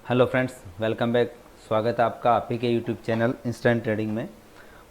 Hello friends, welcome back. स्वागत है आपका आप ही के यूट्यूब चैनल इंस्टेंट ट्रेडिंग में।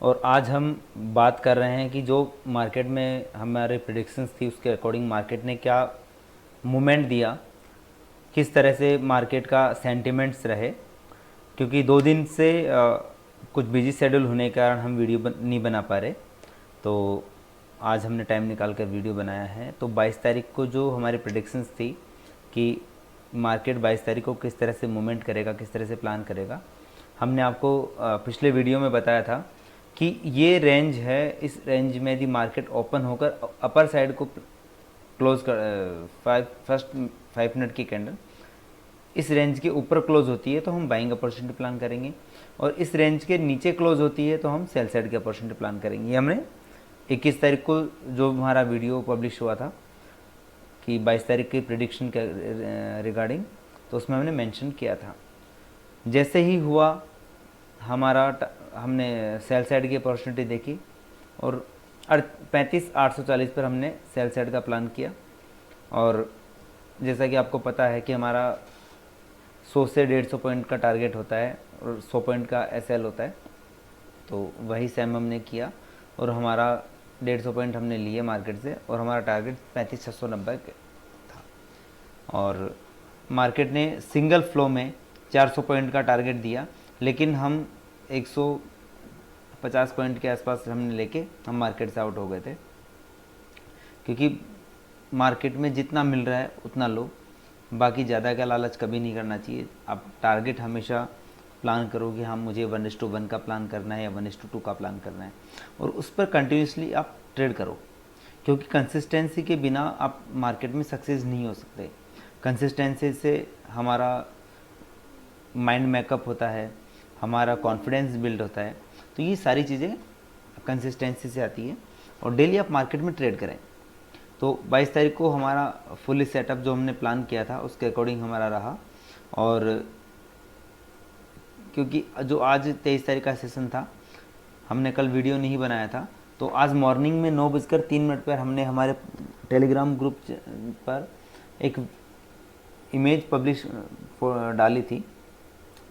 और आज हम बात कर रहे हैं कि जो मार्केट में हमारे प्रिडिक्शंस थी उसके अकॉर्डिंग मार्केट ने क्या मूवमेंट दिया, किस तरह से मार्केट का सेंटिमेंट्स रहे। क्योंकि 2 दिन से कुछ बिजी शेड्यूल होने के कारण हम नहीं बना पा रहे, तो आज हमने टाइम निकाल कर वीडियो बनाया है। तो 22 तारीख को जो हमारी प्रेडिक्शंस थी कि मार्केट 22 तारीख को किस तरह से मूवमेंट करेगा, किस तरह से प्लान करेगा, हमने आपको पिछले वीडियो में बताया था कि ये रेंज है। इस रेंज में यदि मार्केट ओपन होकर अपर साइड को क्लोज कर फर्स्ट 5 मिनट की कैंडल इस रेंज के ऊपर क्लोज होती है तो हम बाइंग अपॉर्चुनिटी प्लान करेंगे, और इस रेंज के नीचे क्लोज होती है तो हम सेल साइड की अपॉर्चुनिटी प्लान करेंगे। ये हमने 21 तारीख को जो हमारा वीडियो पब्लिश हुआ था कि 22 तारीख की प्रिडिक्शन के रिगार्डिंग, तो उसमें हमने मेंशन किया था। जैसे ही हुआ हमने सेल साइड की अपॉर्चुनिटी देखी और 35,840 पर हमने सेल साइड का प्लान किया। और जैसा कि आपको पता है कि हमारा 100 से 150 पॉइंट का टारगेट होता है और 100 पॉइंट का एसएल होता है, तो वही सेम हमने किया और हमारा 150 पॉइंट हमने लिए मार्केट से और हमारा टारगेट 35,690 था। और मार्केट ने सिंगल फ्लो में 400 पॉइंट का टारगेट दिया, लेकिन हम 150 पॉइंट के आसपास हमने लेके हम मार्केट से आउट हो गए थे। क्योंकि मार्केट में जितना मिल रहा है उतना लो, बाकी ज़्यादा का लालच कभी नहीं करना चाहिए। आप टारगेट हमेशा प्लान करो कि हाँ मुझे 1:1 का प्लान करना है या 1:2 का प्लान करना है, और उस पर कंटिन्यूसली आप ट्रेड करो। क्योंकि कंसिस्टेंसी के बिना आप मार्केट में सक्सेस नहीं हो सकते। कंसिस्टेंसी से हमारा माइंड मेकअप होता है, हमारा कॉन्फिडेंस बिल्ड होता है, तो ये सारी चीज़ें कंसिस्टेंसी से आती है। और डेली आप मार्केट में ट्रेड करें। तो 22 तारीख को हमारा फुली सेटअप जो हमने प्लान किया था उसके अकॉर्डिंग हमारा रहा। और क्योंकि जो आज 23 तारीख का सेशन था, हमने कल वीडियो नहीं बनाया था, तो आज मॉर्निंग में 9:03 पर हमने हमारे टेलीग्राम ग्रुप पर एक इमेज पब्लिश डाली थी,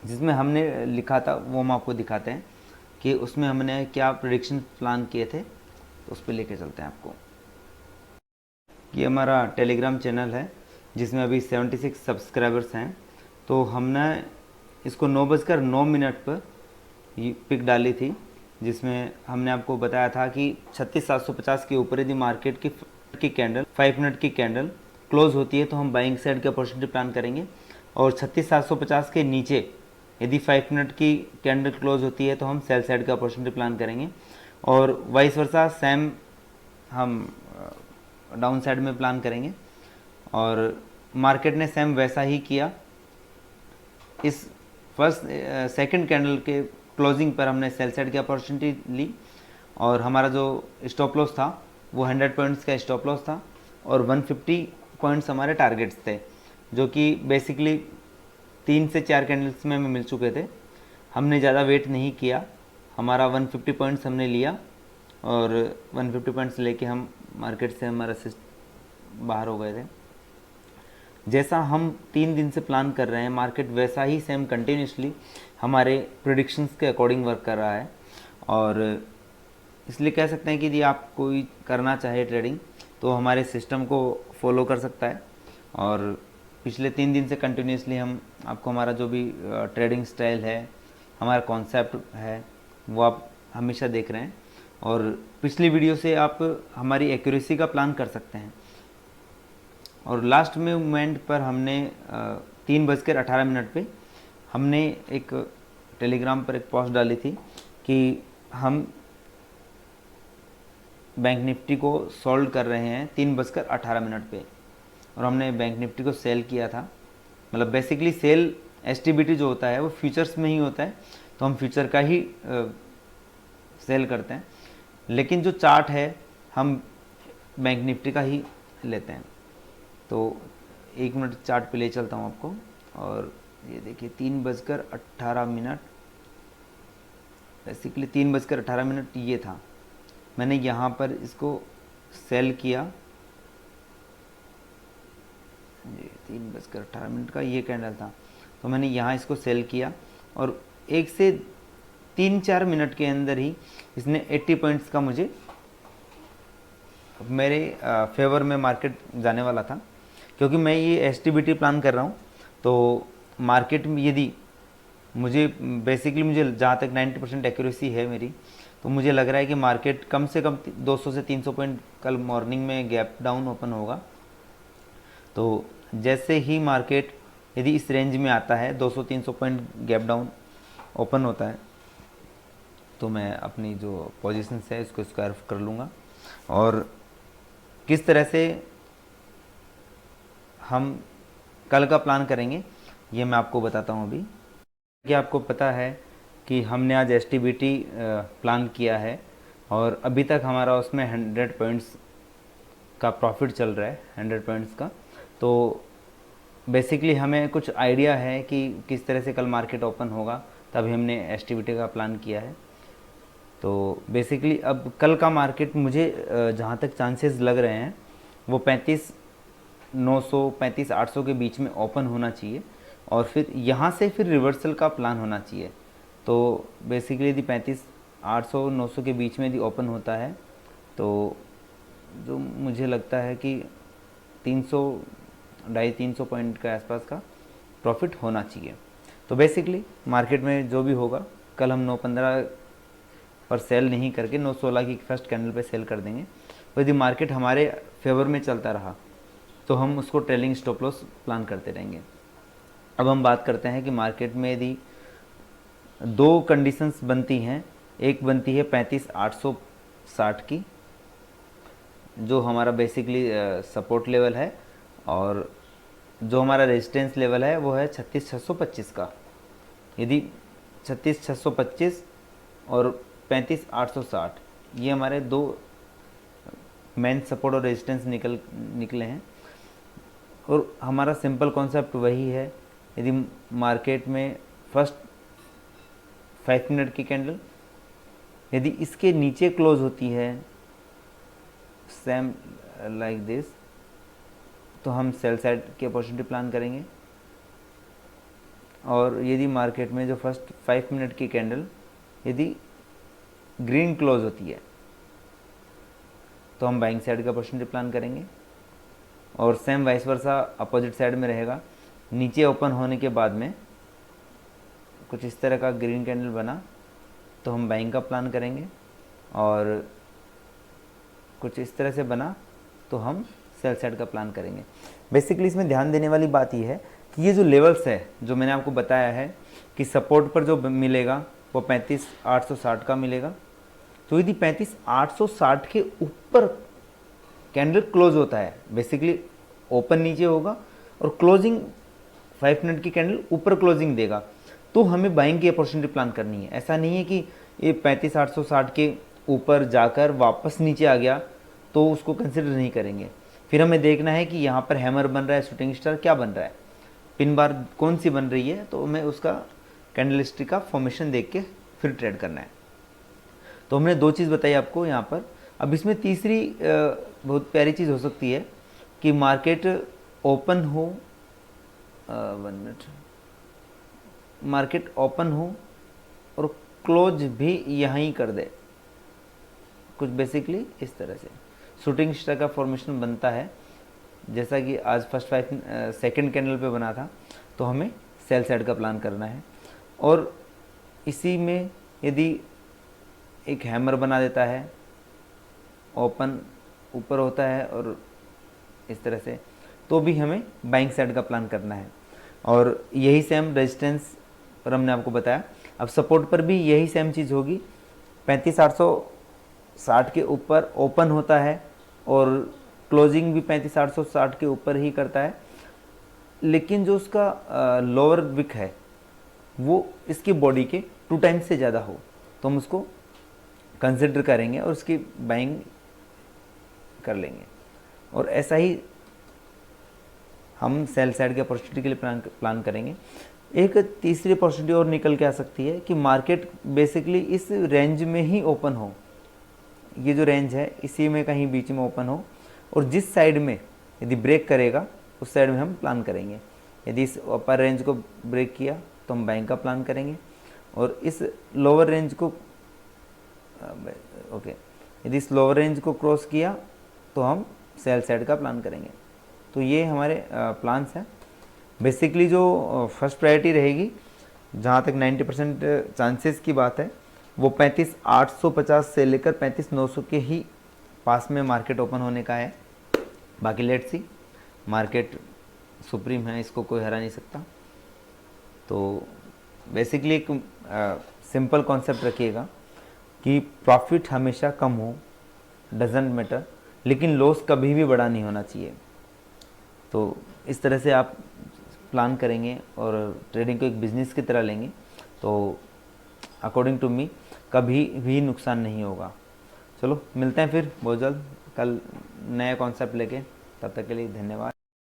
जिसमें हमने लिखा था, वो हम आपको दिखाते हैं कि उसमें हमने क्या प्रेडिक्शन प्लान किए थे। तो उस पर लेके चलते हैं आपको। ये हमारा टेलीग्राम चैनल है जिसमें अभी 76 सब्सक्राइबर्स हैं। तो हमने इसको 9:09 पर ये पिक डाली थी, जिसमें हमने आपको बताया था कि 36,750 के ऊपर यदि मार्केट की कैंडल 5 मिनट की कैंडल क्लोज होती है तो हम बाइंग साइड की अपॉर्चुनिटी प्लान करेंगे, और 36,750 के नीचे यदि 5 मिनट की कैंडल क्लोज होती है तो हम सेल साइड का अपॉर्चुनिटी प्लान करेंगे। और वाइस वर्सा सेम हम डाउन साइड में प्लान करेंगे। और मार्केट ने सेम वैसा ही किया। इस फर्स्ट सेकंड कैंडल के क्लोजिंग पर हमने सेल साइड की अपॉर्चुनिटी ली, और हमारा जो स्टॉप लॉस था वो 100 पॉइंट्स का स्टॉप लॉस था, और 150 पॉइंट्स हमारे टारगेट्स थे, जो कि बेसिकली 3 से 4 कैंडल्स में हमें मिल चुके थे। हमने ज़्यादा वेट नहीं किया, हमारा 150 पॉइंट्स हमने लिया और 150 पॉइंट्स लेके हम मार्केट से हमारा बाहर हो गए थे। जैसा हम 3 दिन से प्लान कर रहे हैं, मार्केट वैसा ही सेम कंटिन्यूसली हमारे प्रिडिक्शंस के अकॉर्डिंग वर्क कर रहा है। और इसलिए कह सकते हैं कि यदि आप कोई करना चाहे ट्रेडिंग तो हमारे सिस्टम को फॉलो कर सकता है। और पिछले 3 दिन से कंटिन्यूसली हम आपको हमारा जो भी ट्रेडिंग स्टाइल है, हमारा कॉन्सेप्ट है, वो आप हमेशा देख रहे हैं। और पिछली वीडियो से आप हमारी एक्यूरेसी का प्लान कर सकते हैं। और लास्ट मूवमेंट पर हमने 3:18 पे हमने एक टेलीग्राम पर एक पोस्ट डाली थी कि हम बैंक निफ्टी को सोल्ड कर रहे हैं 3:18 पे, और हमने बैंक निफ्टी को सेल किया था। मतलब बेसिकली सेल एसटीबीटी जो होता है वो फ्यूचर्स में ही होता है, तो हम फ्यूचर का ही सेल करते हैं। लेकिन जो चार्ट है हम बैंक निफ्टी का ही लेते हैं। तो 1 मिनट चार्ट पे ले चलता हूँ आपको। और ये देखिए 3:18, बेसिकली 3:18 ये था। मैंने यहाँ पर इसको सेल किया, ये 3:18 का ये कैंडल था। तो मैंने यहाँ इसको सेल किया और 1 से 3-4 मिनट के अंदर ही इसने 80 पॉइंट्स का मुझे मेरे फेवर में मार्केट जाने वाला था। क्योंकि मैं ये एसटीबीटी प्लान कर रहा हूँ, तो मार्केट में यदि मुझे मुझे जहाँ तक 90% एक्यूरेसी है मेरी, तो मुझे लग रहा है कि मार्केट कम से कम 200 से 300 पॉइंट कल मॉर्निंग में गैप डाउन ओपन होगा। तो जैसे ही मार्केट यदि इस रेंज में आता है, 200-300 पॉइंट गैप डाउन ओपन होता है, तो मैं अपनी जो पोजीशंस है इसको स्क्वायर कर लूँगा। और किस तरह से हम कल का प्लान करेंगे ये मैं आपको बताता हूँ। अभी क्या आपको पता है कि हमने आज एसटीबीटी प्लान किया है और अभी तक हमारा उसमें 100 पॉइंट्स का प्रॉफिट चल रहा है, 100 पॉइंट्स का। तो बेसिकली हमें कुछ आइडिया है कि किस तरह से कल मार्केट ओपन होगा, तभी हमने एसटीबीटी का प्लान किया है। तो बेसिकली अब कल का मार्केट मुझे जहाँ तक चांसेस लग रहे हैं वो 35,900 35,800 के बीच में ओपन होना चाहिए और फिर यहाँ से फिर रिवर्सल का प्लान होना चाहिए। तो बेसिकली यदि 35,800 900 के बीच में यदि ओपन होता है तो जो मुझे लगता है कि 300 250-300 पॉइंट के आसपास का प्रॉफिट होना चाहिए। तो बेसिकली मार्केट में जो भी होगा, कल हम 9.15 पर सेल नहीं करके 9.16 की फर्स्ट कैंडल पे सेल कर देंगे। तो यदि मार्केट हमारे फेवर में चलता रहा तो हम उसको ट्रेलिंग स्टॉप लॉस प्लान करते रहेंगे। अब हम बात करते हैं कि मार्केट में यदि दो कंडीशंस बनती हैं, एक बनती है 35,860 की, जो हमारा बेसिकली सपोर्ट लेवल है, और जो हमारा रेजिस्टेंस लेवल है वो है 36,625 का। यदि 36,625 और 35,860 ये हमारे दो मेन सपोर्ट और रेजिस्टेंस निकले हैं। और हमारा सिंपल कॉन्सेप्ट वही है, यदि मार्केट में फर्स्ट 5 मिनट की कैंडल यदि इसके नीचे क्लोज होती है सेम लाइक दिस, तो हम सेल साइड की अपॉर्चुनिटी प्लान करेंगे। और यदि मार्केट में जो फर्स्ट 5 मिनट की कैंडल यदि ग्रीन क्लोज होती है तो हम बाइंग साइड का अपॉर्चुनिटी प्लान करेंगे। और same vice versa opposite side में रहेगा, नीचे ओपन होने के बाद में कुछ इस तरह का ग्रीन कैंडल बना तो हम बाइंग का प्लान करेंगे, और कुछ इस तरह से बना तो हम सेल साइड का प्लान करेंगे। बेसिकली इसमें ध्यान देने वाली बात यह है कि ये जो लेवल्स है जो मैंने आपको बताया है कि सपोर्ट पर जो मिलेगा वो 35,860 का मिलेगा। तो यदि 35,860 के ऊपर कैंडल क्लोज होता है, बेसिकली ओपन नीचे होगा और क्लोजिंग 5 मिनट की कैंडल ऊपर क्लोजिंग देगा, तो हमें बाइंग की अपॉर्चुनिटी प्लान करनी है। ऐसा नहीं है कि ये 35,860 के ऊपर जाकर वापस नीचे आ गया तो उसको कंसिडर नहीं करेंगे। फिर हमें देखना है कि यहाँ पर हैमर बन रहा है, शूटिंग स्टार क्या बन रहा है, पिन बार कौन सी बन रही है, तो हमें उसका कैंडलस्टिक का फॉर्मेशन देख के फिर ट्रेड करना है। तो हमने दो चीज़ बताई आपको यहाँ पर। अब इसमें तीसरी बहुत प्यारी चीज़ हो सकती है कि मार्केट ओपन हो, 1 मिनट, मार्केट ओपन हो और क्लोज भी यहीं कर दे, कुछ बेसिकली इस तरह से शूटिंग स्टार का फॉर्मेशन बनता है, जैसा कि आज फर्स्ट 5 सेकेंड कैंडल पे बना था। तो हमें सेल साइड का प्लान करना है। और इसी में यदि एक हैमर बना देता है, ओपन ऊपर होता है और इस तरह से, तो भी हमें बाइंग साइड का प्लान करना है। और यही सेम रेजिस्टेंस पर हमने आपको बताया। अब सपोर्ट पर भी यही सेम चीज़ होगी, 35,860 के ऊपर ओपन होता है और क्लोजिंग भी 35,860 के ऊपर ही करता है, लेकिन जो उसका लोअर विक है वो इसकी बॉडी के 2 टाइम्स से ज़्यादा हो तो हम उसको कंसिडर करेंगे और उसकी बाइंग कर लेंगे। और ऐसा ही हम सेल साइड के अपॉर्चुनिटी के लिए प्लान करेंगे। एक तीसरी अपॉर्चुनिटी और निकल के आ सकती है कि मार्केट बेसिकली इस रेंज में ही ओपन हो, ये जो रेंज है इसी में कहीं बीच में ओपन हो, और जिस साइड में यदि ब्रेक करेगा उस साइड में हम प्लान करेंगे। यदि इस अपर रेंज को ब्रेक किया तो हम बाइंग का प्लान करेंगे, और इस लोअर रेंज को ओके यदि इस लोअर रेंज को क्रॉस किया तो हम सेल साइड का प्लान करेंगे। तो ये हमारे प्लान्स हैं। बेसिकली जो फर्स्ट प्रायोरिटी रहेगी, जहाँ तक 90% चांसेस की बात है, वो 35,850 से लेकर 35,900 के ही पास में मार्केट ओपन होने का है। बाकी लेट्स सी, मार्केट सुप्रीम है, इसको कोई हरा नहीं सकता। तो बेसिकली एक सिंपल कॉन्सेप्ट रखिएगा कि प्रॉफिट हमेशा कम हो, डजेंट मैटर, लेकिन लॉस कभी भी बड़ा नहीं होना चाहिए। तो इस तरह से आप प्लान करेंगे और ट्रेडिंग को एक बिज़नेस की तरह लेंगे तो अकॉर्डिंग टू मी कभी भी नुकसान नहीं होगा। चलो मिलते हैं फिर बहुत जल्द कल नया कॉन्सेप्ट लेके, तब तक के लिए धन्यवाद।